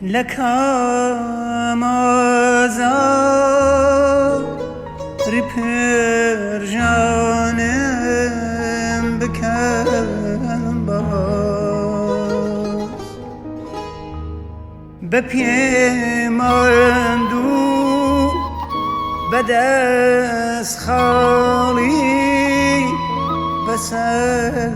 لك آمازار پر جانم بکن باز بپیماندو بدست خالی بسر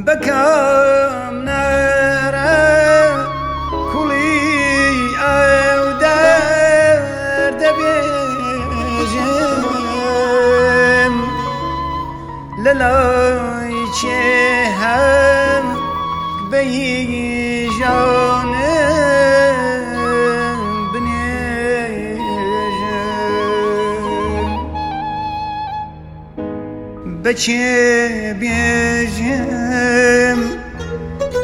بكم نرى كلي أو درد بيجم للاي هم بيجانم بنيجم بچه بيجم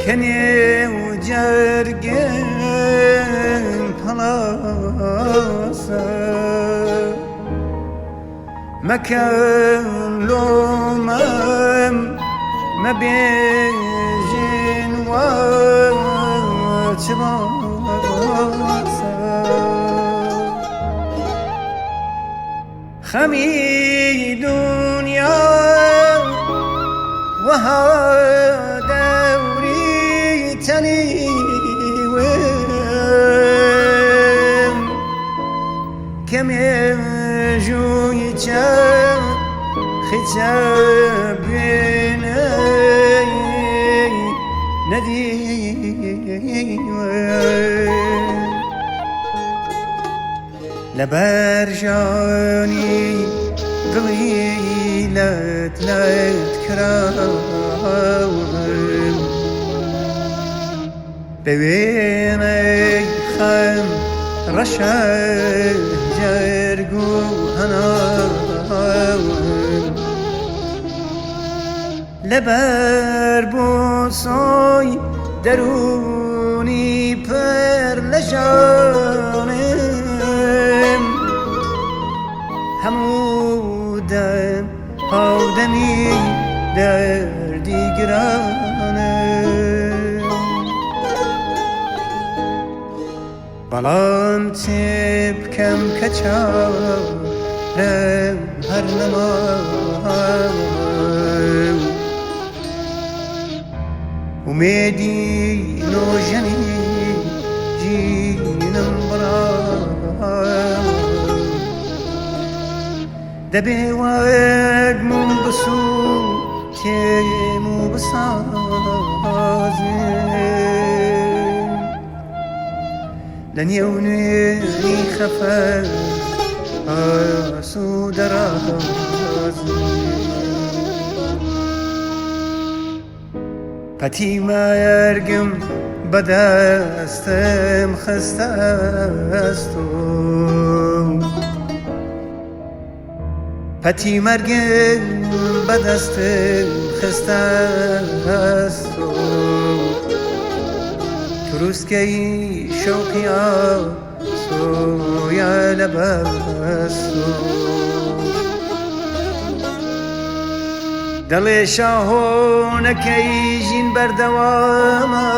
کنی و جرگم پلاسه مکن لومم مبیجین و چباسه خمی دنیا و تنيوم كم يجوي ختاب بيني نديوم لبرجاني قليلة نتكراوم بويني خم رشا جرقو هناوم لبر بوسوي دروني پر لجانم همودم هودني دردي گرانم بلام تب کم کچارم هر نمام امیدی نوجنی جینم برام دبی وگ من بسو تیمو بسازم لن يوني خفا سود رازي پتی ما يرقم بدستم خستستو پتی مرگم بدستم خستستو تروسكي شوقيا سويا لبسو دلي شاهونكي جين بردواما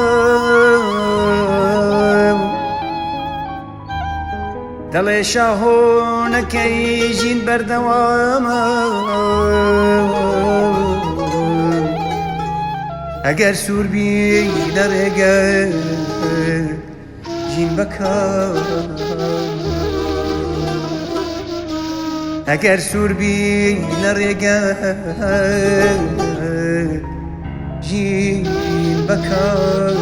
دلي شاهونكي جين بردواما اگر سور بی لرگه جین بکن اگر سور بی لرگه جین بکن